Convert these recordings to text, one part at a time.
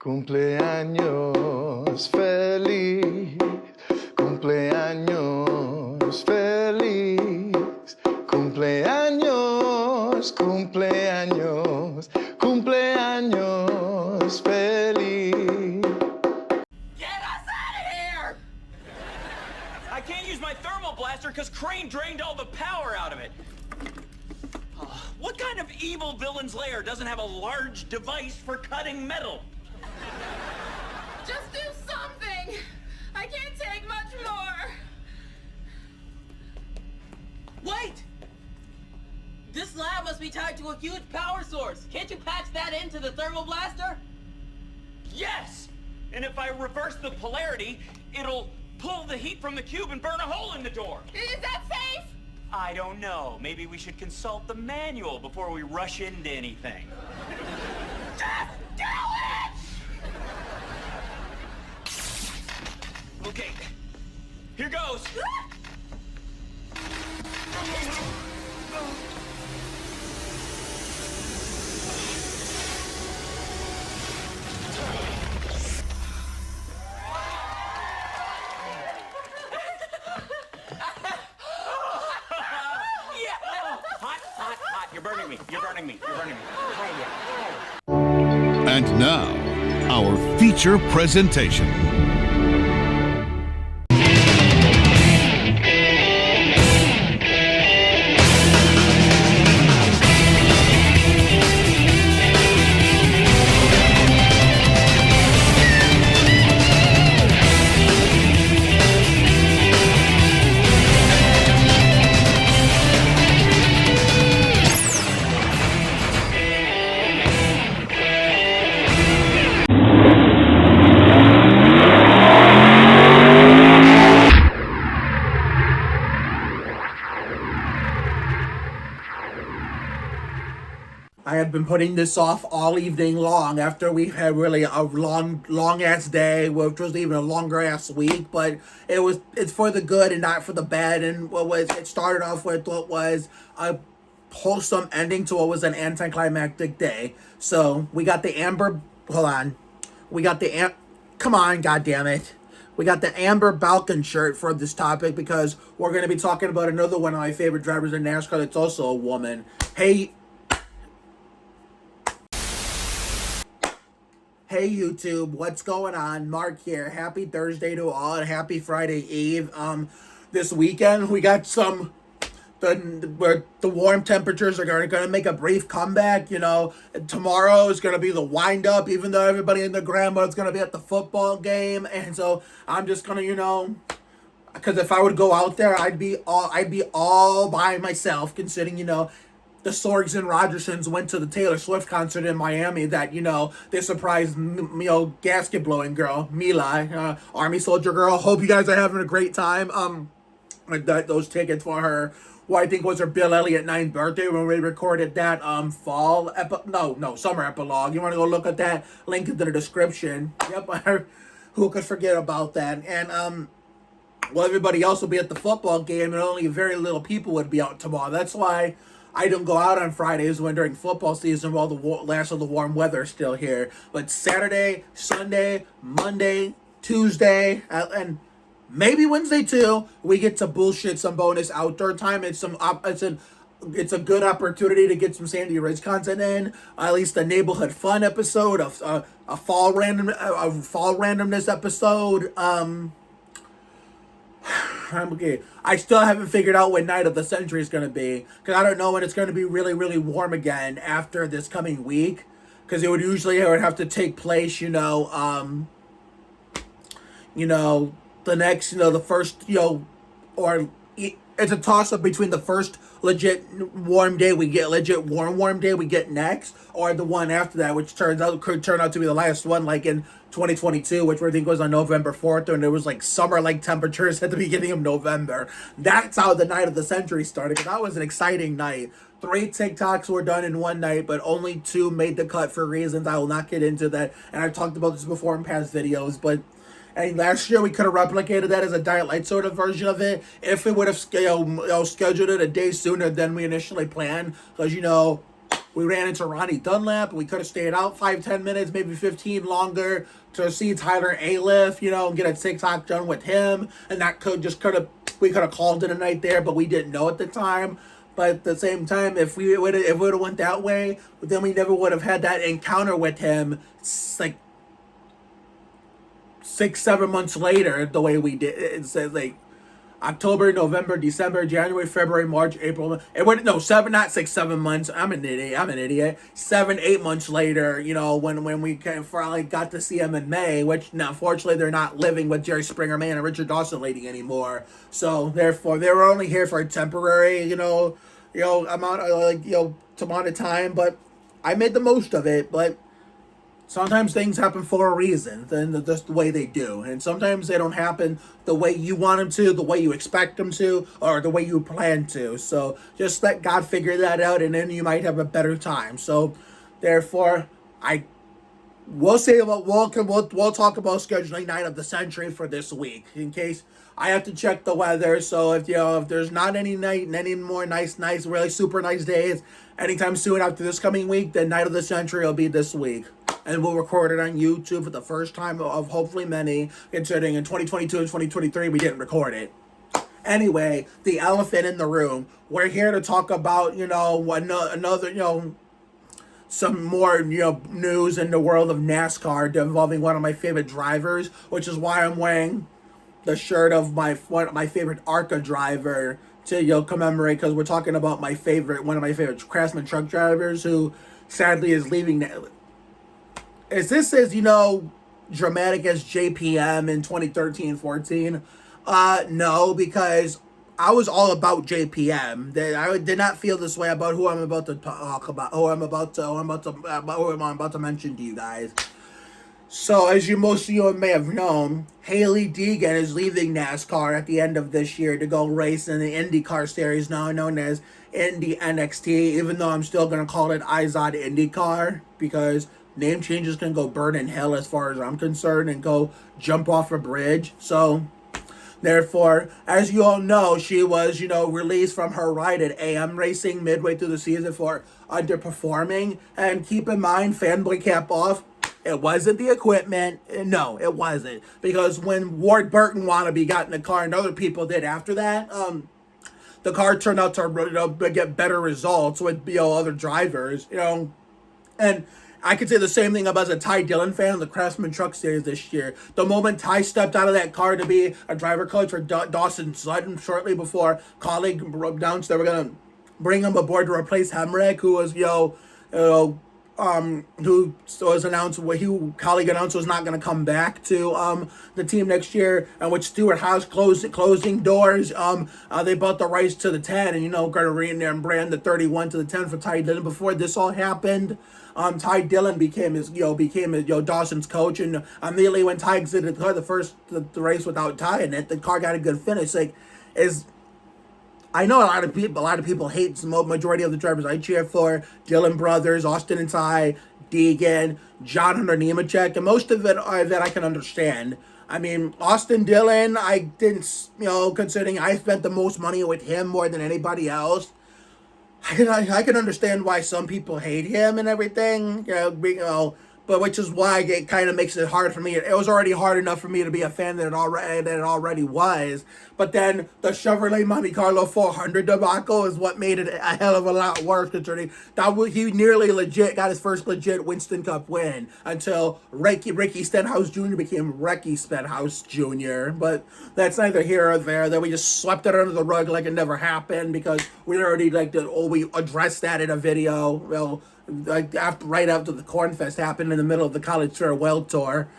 Cumpleaños feliz, cumpleaños feliz, cumpleaños, cumpleaños, cumpleaños feliz. Get us out of here! I can't use my thermal blaster because Crane drained all the power out of it. What kind of evil villain's lair doesn't have a large device for cutting metal? Just do something! I can't take much more! Wait! This lab must be tied to a huge power source. Can't you patch that into the thermal blaster? Yes! And if I reverse the polarity, it'll pull the heat from the cube and burn a hole in the door. Is that safe? I don't know. Maybe we should consult the manual before we rush into anything. Just do it! Okay, here goes. Hot. You're burning me. You're burning me. And now, our feature presentation. I had been putting this off all evening long after we had really a long ass day, which was even a longer ass week, but it's for the good and not for the bad. And it started off with what was a wholesome ending to what was an anticlimactic day. So we got the Amber come on, goddammit. We got the Amber Balkan shirt for this topic because we're going to be talking about another one of my favorite drivers in NASCAR that's also a woman. Hey YouTube, what's going on? Mark here. Happy Thursday to all and happy Friday Eve. This weekend we got the warm temperatures are going to make a brief comeback. You know, tomorrow is going to be the wind up, even though everybody in the grandma is going to be at the football game, and so I'm just gonna, because if I would go out there, I'd be all by myself, considering the Sorgs and Rogersons went to the Taylor Swift concert in Miami that, they surprised, gasket blowing girl, Mila, Army Soldier Girl. Hope you guys are having a great time. I got those tickets for her, what I think was her Bill Elliott 9th birthday when we recorded that, Summer Epilogue. You want to go look at that? Link in the description. Yep, who could forget about that? And, everybody else will be at the football game and only very little people would be out tomorrow. That's why I don't go out on Fridays when during football season while the last of the warm weather is still here. But Saturday, Sunday, Monday, Tuesday, and maybe Wednesday too, we get to bullshit some bonus outdoor time. It's a good opportunity to get some Sandy Ridge content in. At least a neighborhood fun episode, a fall randomness episode. Okay. I still haven't figured out what night of the century is going to be, because I don't know when it's going to be really, really warm again after this coming week, because it would have to take place, the next, the first, or it's a toss-up between the first legit warm day we get next, or the one after that, which could turn out to be the last one, like in 2022, which I think was on November 4th, and it was like summer-like temperatures at the beginning of November. That's how the night of the century started, because that was an exciting night. 3 TikToks were done in one night, but only 2 made the cut for reasons I will not get into that, and I've talked about this before in past videos, but last year we could have replicated that as a Diet Light sort of version of it if it would have scheduled it a day sooner than we initially planned, because we ran into Ronnie Dunlap. We could have stayed out 5-10 minutes, maybe 15 longer to see Tyler Aliff, and get a TikTok done with him. And that we could have called it a night there, but we didn't know at the time. But at the same time, if we would have went that way, then we never would have had that encounter with him. It's like 6-7 months later, the way we did. It says like October, November, December, January, February, March, April. It went not 6-7 months. I'm an idiot. 7-8 months later, when we finally got to see him in May, which unfortunately they're not living with Jerry Springer Man and Richard Dawson lady anymore. So therefore, they were only here for a temporary, amount of time. But I made the most of it. But sometimes things happen for a reason, then that's the way they do. And sometimes they don't happen the way you want them to, the way you expect them to, or the way you plan to. So just let God figure that out, and then you might have a better time. So therefore, we'll talk about scheduling night of the century for this week, in case I have to check the weather. So if there's not any more nice, really super nice days anytime soon after this coming week, then night of the century will be this week. And we'll record it on YouTube for the first time of hopefully many, considering in 2022 and 2023 we didn't record it. Anyway, the elephant in the room. We're here to talk about, another, some more, news in the world of NASCAR involving one of my favorite drivers, which is why I'm wearing the shirt of one of my favorite ARCA driver to, commemorate, because we're talking about one of my favorite Craftsman truck drivers who sadly is leaving. Is this dramatic as JPM in 2013-14? No, because I was all about JPM. I did not feel this way about who I'm about to talk about, who I'm about to mention to you guys. So, as most of you may have known, Hailie Deegan is leaving NASCAR at the end of this year to go race in the IndyCar series now known as IndyNXT, even though I'm still going to call it IZOD IndyCar, because name changes can go burn in hell as far as I'm concerned and go jump off a bridge. So, therefore, as you all know, she was, released from her ride at AM Racing midway through the season for underperforming. And keep in mind, fanboy cap off, it wasn't the equipment. No, it wasn't. Because when Ward Burton wannabe got in the car and other people did after that, the car turned out to get better results with other drivers, and I could say the same thing about as a Ty Dillon fan of the Craftsman Truck Series this year. The moment Ty stepped out of that car to be a driver coach for Dawson Sutton shortly before colleague announced they were going to bring him aboard to replace Hemrick, who was, who was announced, colleague announced was not going to come back to the team next year, and with Stewart House closing doors, they bought the rights to the 10, and going to re and brand the 31 to the 10 for Ty Dillon. Before this all happened, Ty Dillon became his Dawson's coach, and immediately when Ty exited the car, the race without Ty in it, the car got a good finish. I know a lot of people hate the majority of the drivers I cheer for: Dillon brothers, Austin and Ty, Deegan, John Hunter Nemechek, and most of it that I can understand. I mean, Austin Dillon, I didn't, considering I spent the most money with him more than anybody else, I can understand why some people hate him and everything, but which is why it kind of makes it hard for me. It was already hard enough for me to be a fan that it already was. But then the Chevrolet Monte Carlo 400 debacle is what made it a hell of a lot worse, considering he nearly legit got his first legit Winston Cup win until Ricky Stenhouse Jr. became Recky Stenhouse Jr. But that's neither here or there. That we just swept it under the rug like it never happened, because we already we addressed that in a video. Right after the Cornfest happened in the middle of the college farewell tour.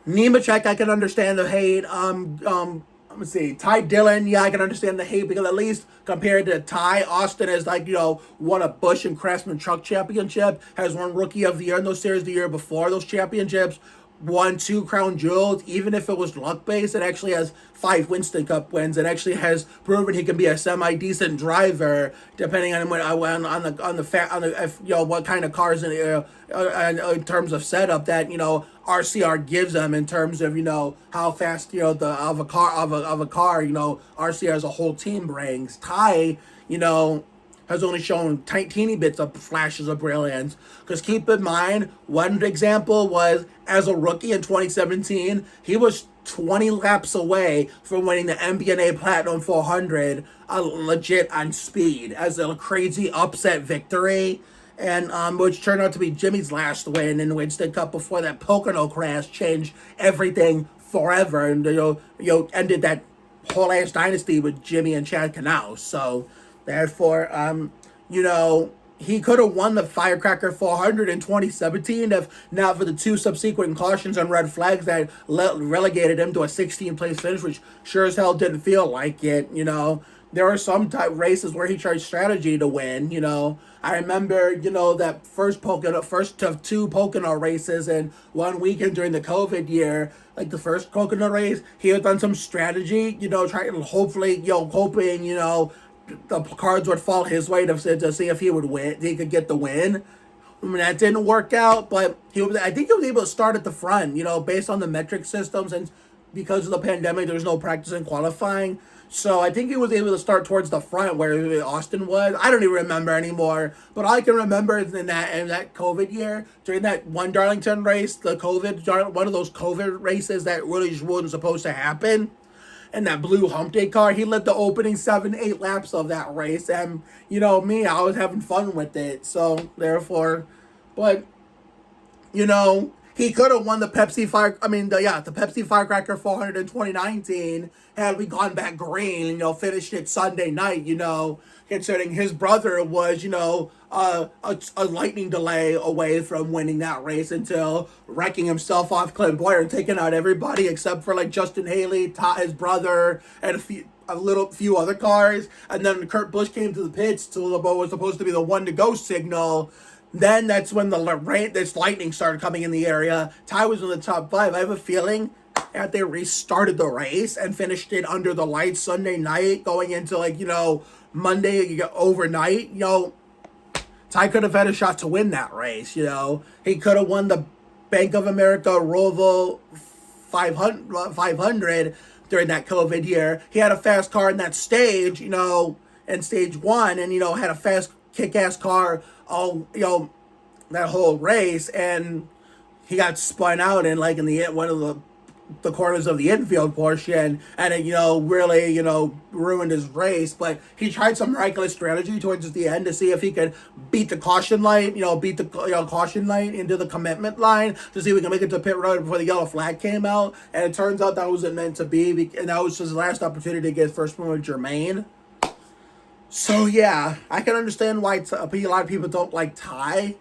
Nemechek, I can understand the hate. Let me see. Ty Dillon, yeah, I can understand the hate, because at least compared to Ty, Austin has won a Busch and Craftsman Truck Championship, has won Rookie of the Year in those series the year before those championships, won 2 crown jewels. Even if it was luck based, it actually has 5 Winston Cup wins. It actually has proven he can be a semi decent driver, depending on what kind of cars in terms of setup that RCR gives them, in terms of how fast of a car RCR as a whole team brings. Ty, has only shown teeny bits of flashes of brilliance. Because keep in mind, one example was as a rookie in 2017, he was 20 laps away from winning the MBNA Platinum 400, legit on speed, as a crazy upset victory. And which turned out to be Jimmy's last win in the Winston Cup before that Pocono crash changed everything forever, and ended that whole ass dynasty with Jimmy and Chad Canal. So therefore, he could have won the Firecracker 400 in 2017 if not for the 2 subsequent cautions and red flags that relegated him to a 16th place finish, which sure as hell didn't feel like it. There were some type races where he tried strategy to win. I remember, that first of 2 Pocono races in one weekend during the COVID year. Like the first Pocono race, he had done some strategy, trying, hopefully, hoping, the cards would fall his way to see if he would win. He could get the win. I mean, that didn't work out, but I think he was able to start at the front, based on the metric systems, and because of the pandemic, there's no practice in qualifying. So I think he was able to start towards the front where Austin was. I don't even remember anymore. But all I can remember is in that COVID year, during that one Darlington race, one of those COVID races that really just wasn't supposed to happen, and that blue hump day car, he led the opening 7-8 laps of that race. And, me, I was having fun with it. So, therefore, but, he could have won the Pepsi Firecracker 400 in 2019 had we gone back green, finished it Sunday night, considering his brother was, a lightning delay away from winning that race until wrecking himself off Clint Boyer and taking out everybody except for like Justin Hailie, his brother, and a few other cars. And then Kurt Busch came to the pits to what was supposed to be the one to go signal. Then that's when this lightning started coming in the area. Ty was in the top 5. I have a feeling that they restarted the race and finished it under the lights Sunday night, going into Monday overnight. Ty could have had a shot to win that race. He could have won the Bank of America Roval 500 during that COVID year. He had a fast car in that stage, in stage 1, and had a fast kick-ass car that whole race, and he got spun out in one of the corners of the infield portion, and it really ruined his race. But he tried some miraculous strategy towards the end to see if he could beat the caution light, caution light into the commitment line to see if we can make it to pit road before the yellow flag came out. And it turns out that wasn't meant to be, and that was his last opportunity to get first one with Jermaine. So, yeah, I can understand why a lot of people don't like Ty.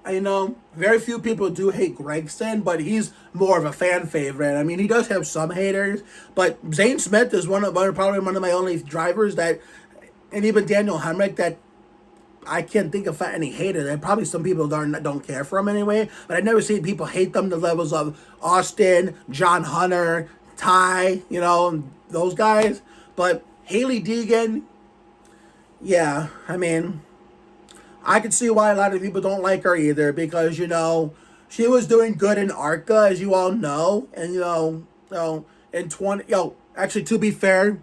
Very few people do hate Gregson, but he's more of a fan favorite. I mean, he does have some haters, but Zane Smith is probably one of my only drivers that, and even Daniel Hemrick, that I can't think of any haters. And probably some people don't care for him anyway, but I've never seen people hate them to the levels of Austin, John Hunter, Ty, those guys. But Hailie Deegan, yeah, I mean, I can see why a lot of people don't like her either, because, she was doing good in ARCA, as you all know, and, actually, to be fair,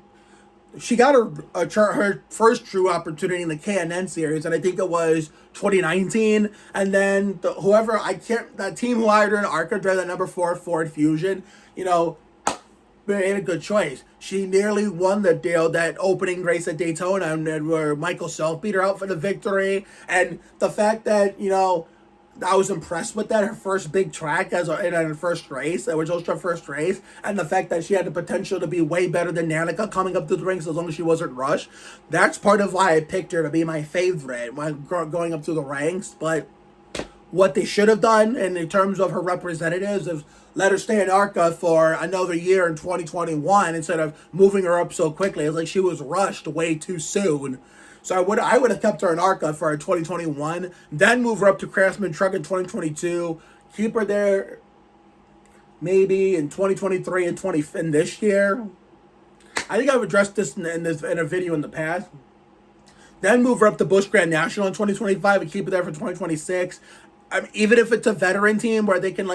she got her first true opportunity in the K&N series, and I think it was 2019, and then that team who hired her in ARCA, the number 4 Ford Fusion, made a good choice. She nearly won the deal, that opening race at Daytona, and where Michael Self beat her out for the victory. And the fact that, I was impressed with that, her first big track in her first race, which was her first race, and the fact that she had the potential to be way better than Danica coming up through the ranks as long as she wasn't rushed. That's part of why I picked her to be my favorite when going up through the ranks. But what they should have done, in terms of her representatives, is let her stay in ARCA for another year in 2021 instead of moving her up so quickly. It's like she was rushed way too soon. So I would have kept her in ARCA for 2021, then move her up to Craftsman Truck in 2022, keep her there maybe in 2023 and in this year. I think I've addressed this in a video in the past. Then move her up to Busch Grand National in 2025 and keep her there for 2026. Even if it's a veteran team where they can,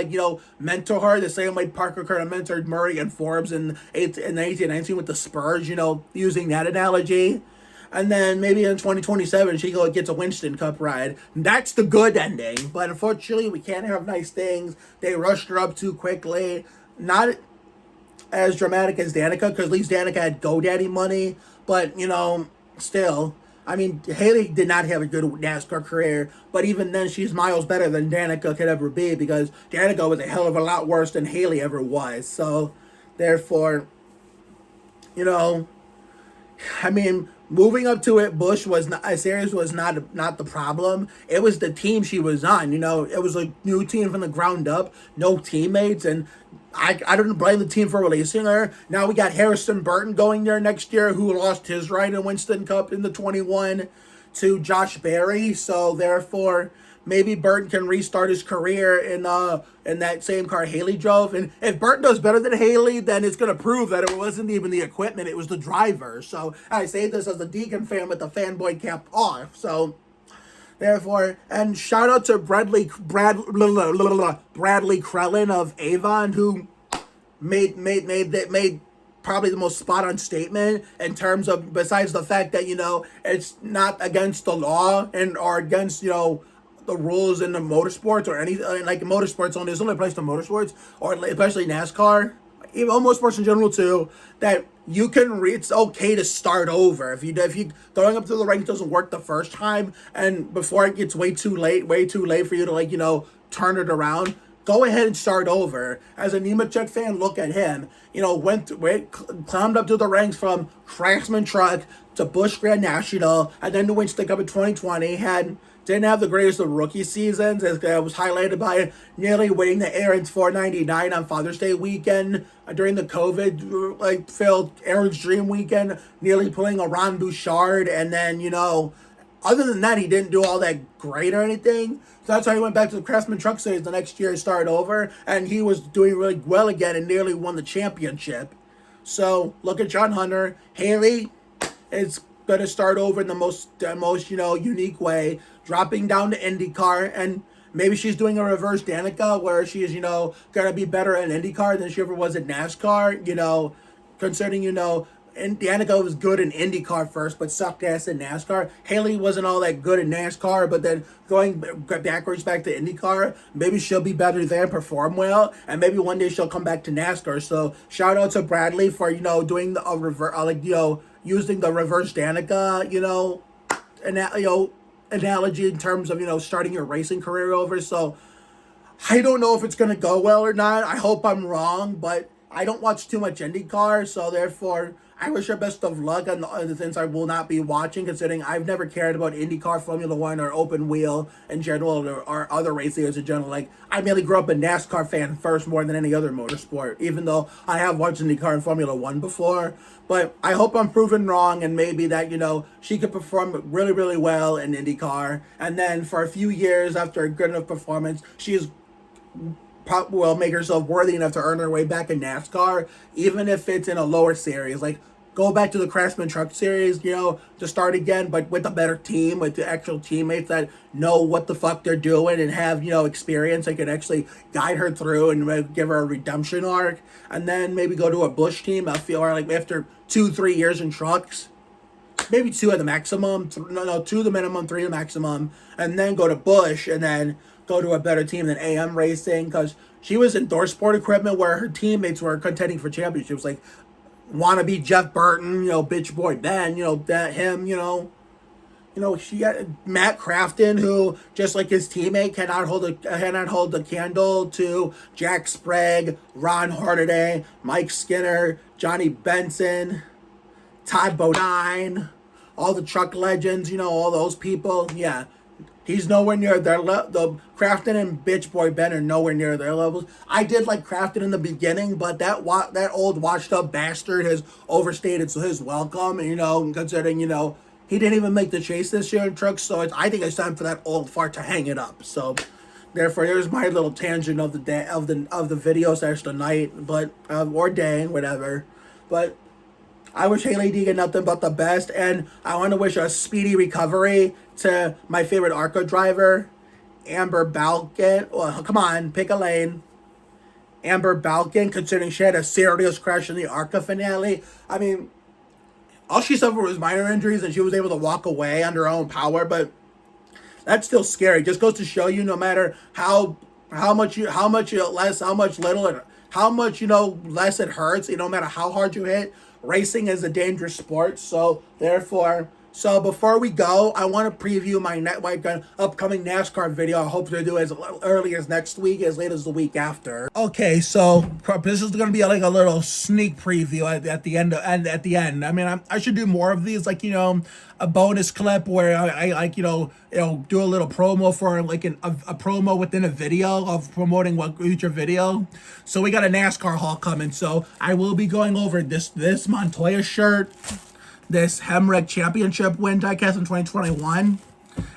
mentor her the same way Parker Curtin mentored Murray and Forbes in 1819 with the Spurs, using that analogy. and then maybe in 2027 she gets a Winston Cup ride. That's the good ending. But unfortunately, we can't have nice things. They rushed her up too quickly. Not as dramatic as Danica, because at least Danica had GoDaddy money. But, still, I mean, Hailie did not have a good NASCAR career, but even then, she's miles better than Danica could ever be, because Danica was a hell of a lot worse than Hailie ever was. So, therefore, I mean, moving up to it, Bush was not, Series was not the problem. It was the team she was on. It was a new team from the ground up, no teammates, and I don't blame the team for releasing her. Now we got Harrison Burton going there next year, who lost his ride in Winston Cup in the 21 to Josh Berry. So therefore, maybe Burton can restart his career in that same car Hailie drove. And if Burton does better than Hailie, then it's going to prove that it wasn't even the equipment, it was the driver. So I say this as a Deegan fan with the fanboy cap off. So therefore, and shout out to Bradley Krellin of Avon, who made probably the most spot on statement in terms of, besides the fact that it's not against the law or against the rules in the motorsports or anything, like motorsports only. There's only place to motorsports, or especially NASCAR, even motorsports in general too, that you can it's okay to start over. If you throwing up to the ranks doesn't work the first time, and before it gets way too late for you to turn it around, go ahead and start over. As a Nemechek fan, look at him. Climbed up to the ranks from Craftsman Truck to Busch Grand National, and then to Winston Cup in 2020. Didn't have the greatest of rookie seasons, as it was highlighted by nearly winning the Aaron's 499 on Father's Day weekend during the COVID filled Aaron's Dream weekend, nearly pulling a Ron Bouchard, and then other than that, he didn't do all that great or anything. So that's why he went back to the Craftsman Truck Series the next year and started over, and he was doing really well again and nearly won the championship. So look at John Hunter. Hailie is going to start over in the most unique way, dropping down to IndyCar, and maybe she's doing a reverse Danica, where she is going to be better at IndyCar than she ever was at NASCAR. Considering and Danica was good in IndyCar first, but sucked ass in NASCAR. Hailie wasn't all that good in NASCAR, but then going backwards back to IndyCar, maybe she'll be better there and perform well, and maybe one day she'll come back to NASCAR. So shout out to Bradley for doing the reverse, using the reverse Danica, analogy in terms of starting your racing career over. So I don't know if it's gonna go well or not. I hope I'm wrong, but I don't watch too much IndyCar, so therefore I wish her best of luck on the things I will not be watching, considering I've never cared about IndyCar, Formula One, or open wheel in general, or other racers in general. I mainly grew up a NASCAR fan first more than any other motorsport, even though I have watched IndyCar and Formula One before. But I hope I'm proven wrong, and maybe that, she could perform really, really well in IndyCar, and then for a few years after a good enough performance, will make herself worthy enough to earn her way back in NASCAR, even if it's in a lower series. Go back to the Craftsman Truck Series, to start again, but with a better team, with the actual teammates that know what the fuck they're doing and have, experience that can actually guide her through and give her a redemption arc. And then maybe go to a Busch team, after 2-3 years in trucks, maybe 2 at the maximum, 2 the minimum, 3 the maximum, and then go to Busch, and then go to a better team than AM Racing, because she was in ThorSport equipment where her teammates were contending for championships, wannabe Jeff Burton, bitch boy Ben, she got Matt Crafton, who, just like his teammate, cannot hold the candle to Jack Sprague, Ron Hornaday, Mike Skinner, Johnny Benson, Todd Bodine, all the truck legends, all those people. Yeah. He's nowhere near their level. The Crafton and bitch boy Ben are nowhere near their levels. I did like Crafton in the beginning, but that old washed up bastard has overstated his welcome. Considering he didn't even make the chase this year in trucks, so I think it's time for that old fart to hang it up. So therefore, there's my little tangent of the day of the video / the night, but or day, whatever. But I wish Hailie Deegan nothing but the best, and I want to wish a speedy recovery to my favorite ARCA driver, Amber Balkin. Well, come on, pick a lane. Amber Balkin, considering she had a serious crash in the ARCA finale. I mean, all she suffered was minor injuries, and she was able to walk away on her own power. But that's still scary. It just goes to show you, no matter how much less it hurts. No matter how hard you hit, racing is a dangerous sport. So therefore. So before we go, I want to preview my upcoming NASCAR video. I hope to do as early as next week, as late as the week after. Okay, so this is going to be like a little sneak preview at the end. I mean, I should do more of these, like, a bonus clip where I do a little promo for like a promo within a video of promoting what future video. So we got a NASCAR haul coming. So I will be going over this Montoya shirt, this Hemrick Championship win diecast in 2021,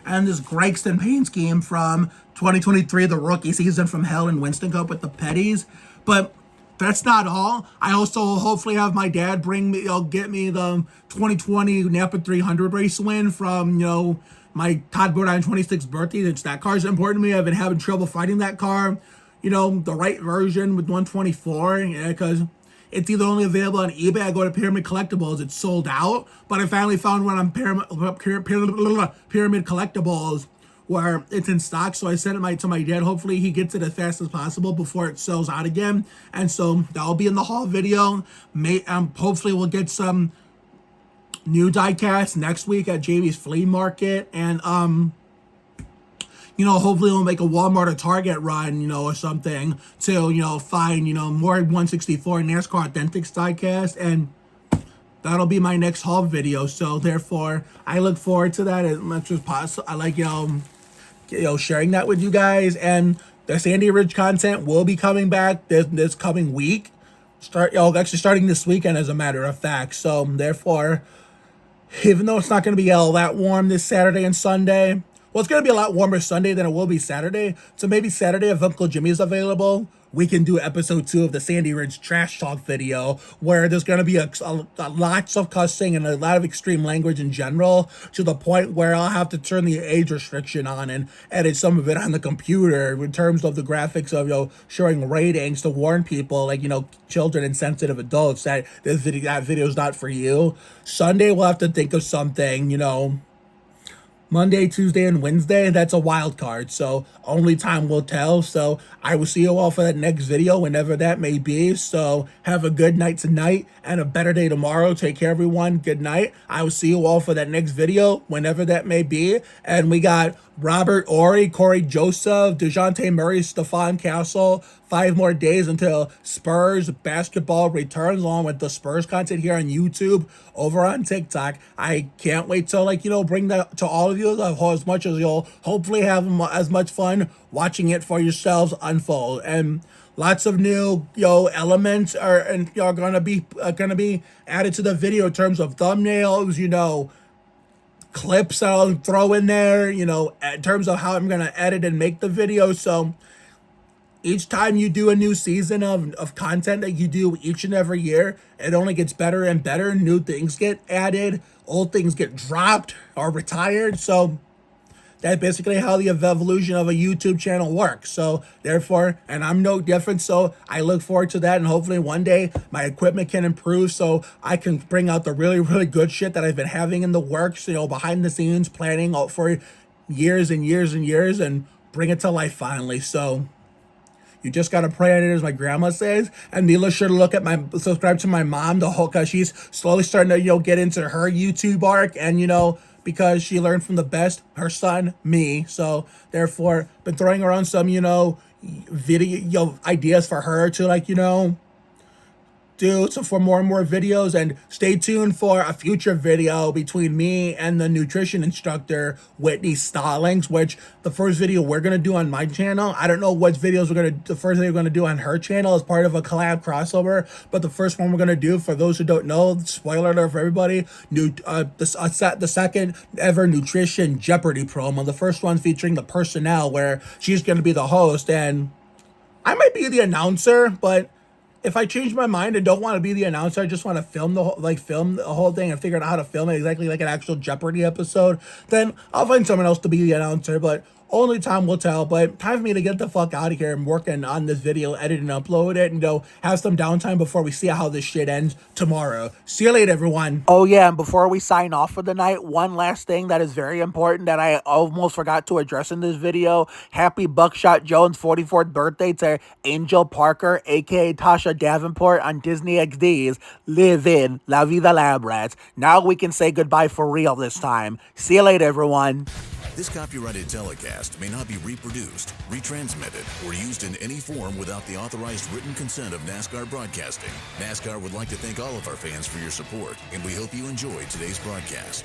and this Gregston paint scheme from 2023, the rookie season from Hell and Winston Cup with the Petties. But that's not all. I also hopefully have my dad get me the 2020 Napa 300 race win from, my Todd Bodine 26th birthday. That car's important to me. I've been having trouble finding that car, the right version with 124, because it's either only available on eBay. I go to Pyramid Collectibles. It's sold out. But I finally found one on Pyramid Collectibles where it's in stock. So I sent it to my dad. Hopefully he gets it as fast as possible before it sells out again. And so that'll be in the haul video. Hopefully we'll get some new diecast next week at JB's Flea Market. And hopefully we'll make a Walmart or Target run, or something to, find, more 164 NASCAR Authentics diecast, and that'll be my next haul video. So therefore, I look forward to that as much as possible. I like, sharing that with you guys, and the Sandy Ridge content will be coming back this coming week. Actually starting this weekend, as a matter of fact. So therefore, even though it's not going to be all that warm this Saturday and Sunday, well, it's going to be a lot warmer Sunday than it will be Saturday. So maybe Saturday, if Uncle Jimmy's available, we can do episode 2 of the Sandy Ridge Trash Talk video, where there's going to be lots of cussing and a lot of extreme language in general, to the point where I'll have to turn the age restriction on and edit some of it on the computer in terms of the graphics of, showing ratings to warn people, like, children and sensitive adults, that that video is not for you. Sunday, we'll have to think of something, Monday, Tuesday, and Wednesday, that's a wild card, so only time will tell. So I will see you all for that next video, whenever that may be. So have a good night tonight and a better day tomorrow. Take care, everyone. Good night. I will see you all for that next video, whenever that may be. And we got Robert Ory, Corey Joseph, DeJounte Murray, Stephon Castle. 5 more days until Spurs basketball returns, along with the Spurs content here on YouTube, over on TikTok. I can't wait to bring that to all of you as much as you'll hopefully have as much fun watching it for yourselves unfold. And lots of new elements are gonna be added to the video in terms of thumbnails, clips that I'll throw in there, in terms of how I'm gonna edit and make the video. So each time you do a new season of content that you do each and every year, it only gets better and better. New things get added, old things get dropped or retired. So that's basically how the evolution of a YouTube channel works. So therefore, and I'm no different, so I look forward to that, and hopefully one day my equipment can improve so I can bring out the really, really good shit that I've been having in the works, behind the scenes, planning out for years and years and years, and bring it to life finally. So you just gotta pray on it, as my grandma says. And be sure to subscribe to my mom, because she's slowly starting to, get into her YouTube arc, and, because she learned from the best, her son, me. So therefore, been throwing around some, video, ideas for her to, for more and more videos. And stay tuned for a future video between me and the nutrition instructor Whitney Stallings, which the first video we're gonna do on my channel, I don't know what videos the first video we're gonna do on her channel as part of a collab crossover, but the first one we're gonna do, for those who don't know, spoiler alert for everybody, the second ever nutrition Jeopardy promo. The first one featuring the personnel, where she's gonna be the host, and I might be the announcer, but if I change my mind and don't want to be the announcer, I just want to film the whole thing and figure out how to film it exactly like an actual Jeopardy episode, then I'll find someone else to be the announcer. But Only time will tell, but time for me to get the fuck out of here and working on this video, edit and upload it, and go have some downtime before we see how this shit ends tomorrow. See you later, everyone. Oh yeah, and before we sign off for the night, one last thing that is very important that I almost forgot to address in this video. Happy Buckshot Jones' 44th birthday to Angel Parker, aka Tasha Davenport on Disney XD's Livin, La Vida Lab Rats. Now we can say goodbye for real this time. See you later, everyone. This copyrighted telecast may not be reproduced, retransmitted, or used in any form without the authorized written consent of NASCAR Broadcasting. NASCAR would like to thank all of our fans for your support, and we hope you enjoyed today's broadcast.